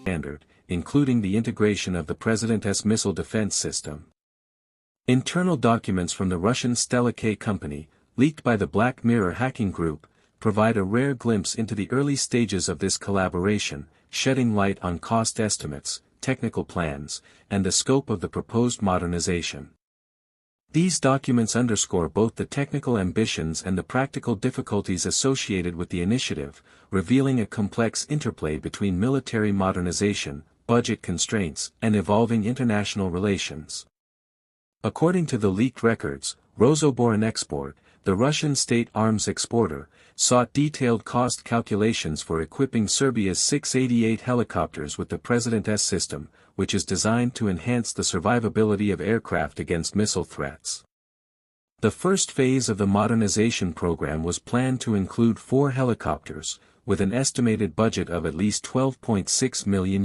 standard, including the integration of the President's missile defense system. Internal documents from the Russian Stella K company, leaked by the Black Mirror hacking group, provide a rare glimpse into the early stages of this collaboration, shedding light on cost estimates, technical plans, and the scope of the proposed modernization. These documents underscore both the technical ambitions and the practical difficulties associated with the initiative, revealing a complex interplay between military modernization, budget constraints, and evolving international relations. According to the leaked records, Rosoboronexport, the Russian state arms exporter, sought detailed cost calculations for equipping Serbia's 688 helicopters with the President's system, which is designed to enhance the survivability of aircraft against missile threats. The first phase of the modernization program was planned to include 4 helicopters, with an estimated budget of at least €12.6 million.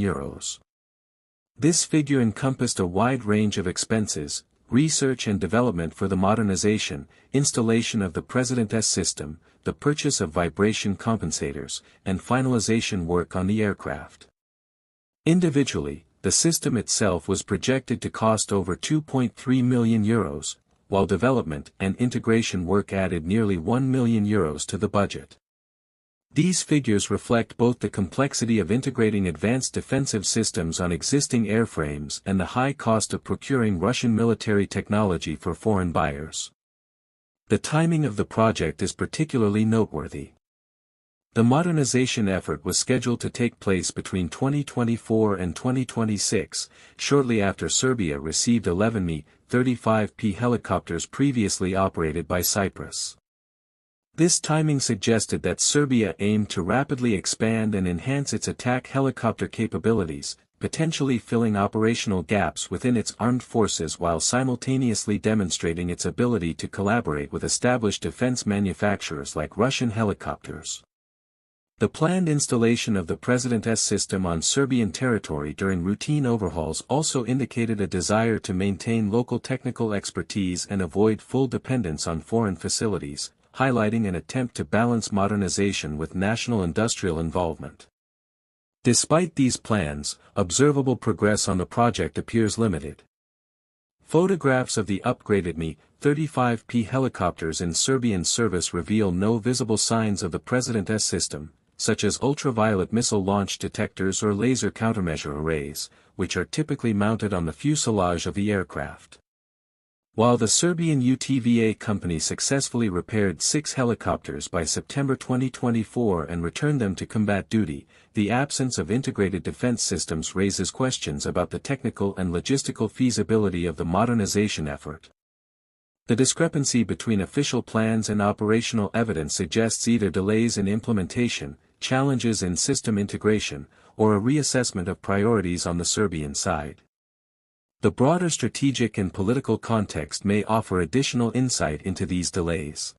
This figure encompassed a wide range of expenses, research and development for the modernization, installation of the President's system, the purchase of vibration compensators, and finalization work on the aircraft. Individually, the system itself was projected to cost over €2.3 million, while development and integration work added nearly €1 million to the budget. These figures reflect both the complexity of integrating advanced defensive systems on existing airframes and the high cost of procuring Russian military technology for foreign buyers. The timing of the project is particularly noteworthy. The modernization effort was scheduled to take place between 2024 and 2026, shortly after Serbia received 11 Mi-35P helicopters previously operated by Cyprus. This timing suggested that Serbia aimed to rapidly expand and enhance its attack helicopter capabilities, potentially filling operational gaps within its armed forces while simultaneously demonstrating its ability to collaborate with established defense manufacturers like Russian helicopters. The planned installation of the President's system on Serbian territory during routine overhauls also indicated a desire to maintain local technical expertise and avoid full dependence on foreign facilities, highlighting an attempt to balance modernization with national industrial involvement. Despite these plans, observable progress on the project appears limited. Photographs of the upgraded Mi-35P helicopters in Serbian service reveal no visible signs of the President's system, such as ultraviolet missile launch detectors or laser countermeasure arrays, which are typically mounted on the fuselage of the aircraft. While the Serbian UTVA company successfully repaired 6 helicopters by September 2024 and returned them to combat duty, the absence of integrated defense systems raises questions about the technical and logistical feasibility of the modernization effort. The discrepancy between official plans and operational evidence suggests either delays in implementation, challenges in system integration, or a reassessment of priorities on the Serbian side. The broader strategic and political context may offer additional insight into these delays.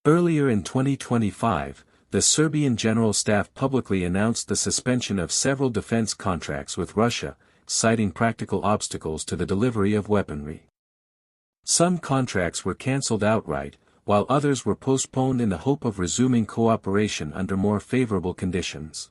Earlier in 2025, the Serbian General Staff publicly announced the suspension of several defense contracts with Russia, citing practical obstacles to the delivery of weaponry. Some contracts were cancelled outright, while others were postponed in the hope of resuming cooperation under more favorable conditions.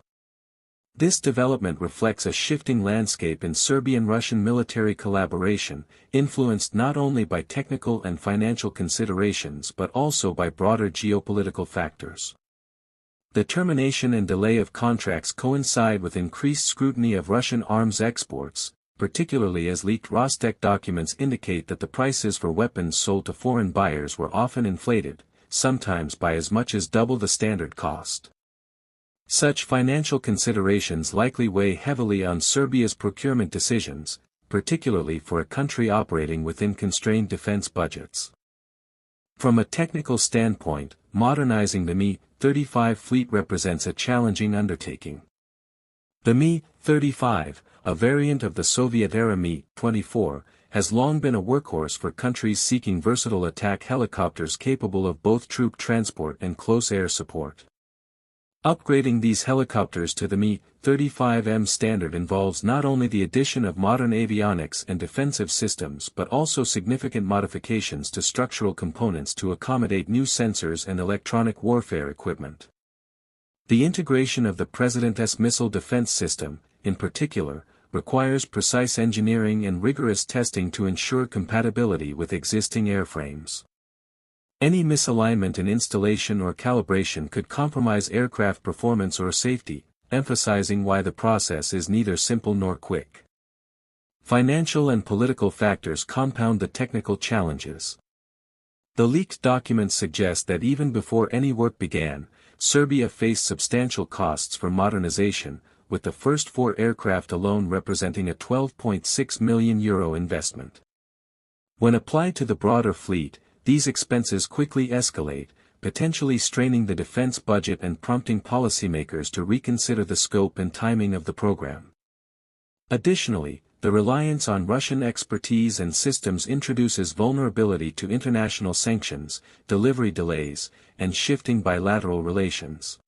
This development reflects a shifting landscape in Serbian-Russian military collaboration, influenced not only by technical and financial considerations but also by broader geopolitical factors. The termination and delay of contracts coincide with increased scrutiny of Russian arms exports, particularly as leaked Rostec documents indicate that the prices for weapons sold to foreign buyers were often inflated, sometimes by as much as double the standard cost. Such financial considerations likely weigh heavily on Serbia's procurement decisions, particularly for a country operating within constrained defense budgets. From a technical standpoint, modernizing the Mi-35 fleet represents a challenging undertaking. The Mi-35, a variant of the Soviet-era Mi-24, has long been a workhorse for countries seeking versatile attack helicopters capable of both troop transport and close air support. Upgrading these helicopters to the Mi-35M standard involves not only the addition of modern avionics and defensive systems but also significant modifications to structural components to accommodate new sensors and electronic warfare equipment. The integration of the President's missile defense system, in particular, requires precise engineering and rigorous testing to ensure compatibility with existing airframes. Any misalignment in installation or calibration could compromise aircraft performance or safety, emphasizing why the process is neither simple nor quick. Financial and political factors compound the technical challenges. The leaked documents suggest that even before any work began, Serbia faced substantial costs for modernization, with the first 4 aircraft alone representing a €12.6 million investment. When applied to the broader fleet, these expenses quickly escalate, potentially straining the defense budget and prompting policymakers to reconsider the scope and timing of the program. Additionally, the reliance on Russian expertise and systems introduces vulnerability to international sanctions, delivery delays, and shifting bilateral relations.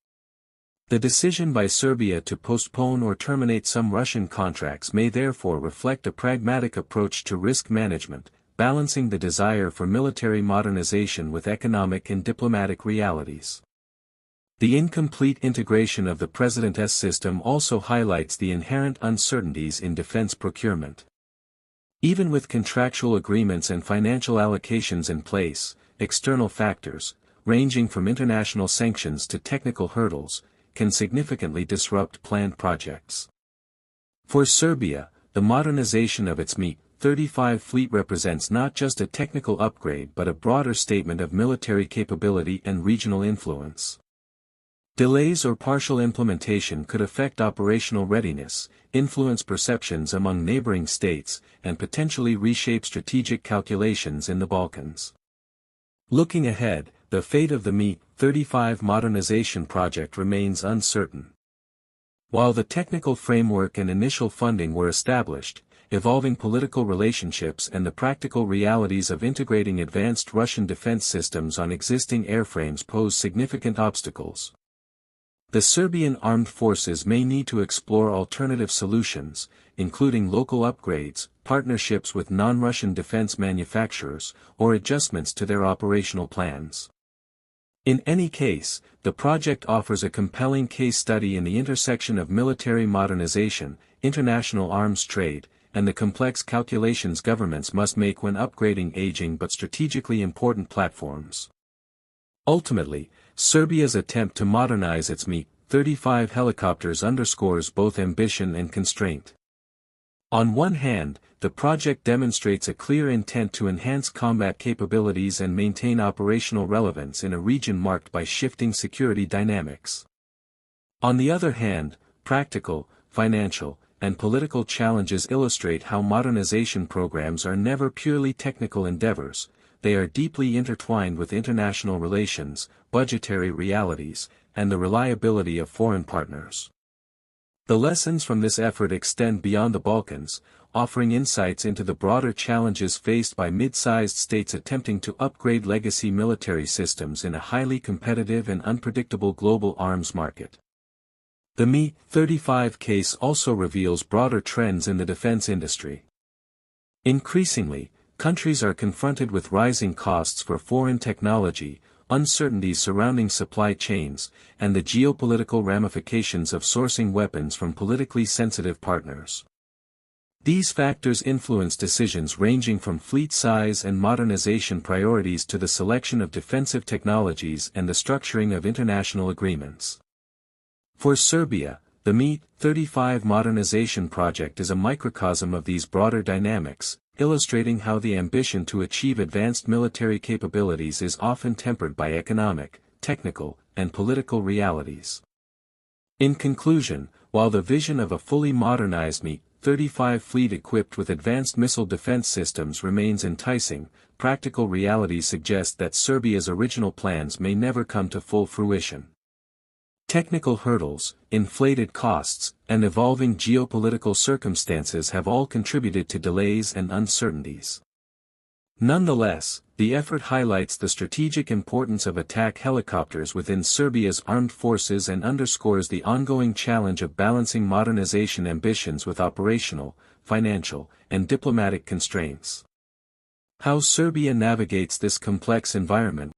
The decision by Serbia to postpone or terminate some Russian contracts may therefore reflect a pragmatic approach to risk management, balancing the desire for military modernization with economic and diplomatic realities. The incomplete integration of the President's system also highlights the inherent uncertainties in defense procurement. Even with contractual agreements and financial allocations in place, external factors, ranging from international sanctions to technical hurdles, can significantly disrupt planned projects. For Serbia, the modernization of its Mi-35 fleet represents not just a technical upgrade but a broader statement of military capability and regional influence. Delays or partial implementation could affect operational readiness, influence perceptions among neighboring states, and potentially reshape strategic calculations in the Balkans. Looking ahead, the fate of the Mi-35 modernization project remains uncertain. While the technical framework and initial funding were established, evolving political relationships and the practical realities of integrating advanced Russian defense systems on existing airframes pose significant obstacles. The Serbian armed forces may need to explore alternative solutions, including local upgrades, partnerships with non-Russian defense manufacturers, or adjustments to their operational plans. In any case, the project offers a compelling case study in the intersection of military modernization, international arms trade, and the complex calculations governments must make when upgrading aging but strategically important platforms. Ultimately, Serbia's attempt to modernize its Mi-35 helicopters underscores both ambition and constraint. On one hand, the project demonstrates a clear intent to enhance combat capabilities and maintain operational relevance in a region marked by shifting security dynamics. On the other hand, practical, financial, and political challenges illustrate how modernization programs are never purely technical endeavors. They are deeply intertwined with international relations, budgetary realities, and the reliability of foreign partners. The lessons from this effort extend beyond the Balkans, offering insights into the broader challenges faced by mid-sized states attempting to upgrade legacy military systems in a highly competitive and unpredictable global arms market. The Mi-35 case also reveals broader trends in the defense industry. Increasingly, countries are confronted with rising costs for foreign technology, uncertainties surrounding supply chains, and the geopolitical ramifications of sourcing weapons from politically sensitive partners. These factors influence decisions ranging from fleet size and modernization priorities to the selection of defensive technologies and the structuring of international agreements. For Serbia, the Mi-35 modernization project is a microcosm of these broader dynamics, illustrating how the ambition to achieve advanced military capabilities is often tempered by economic, technical, and political realities. In conclusion, while the vision of a fully modernized Mi-35 fleet equipped with advanced missile defense systems remains enticing, practical realities suggest that Serbia's original plans may never come to full fruition. Technical hurdles, inflated costs, and evolving geopolitical circumstances have all contributed to delays and uncertainties. Nonetheless, the effort highlights the strategic importance of attack helicopters within Serbia's armed forces and underscores the ongoing challenge of balancing modernization ambitions with operational, financial, and diplomatic constraints. How Serbia navigates this complex environment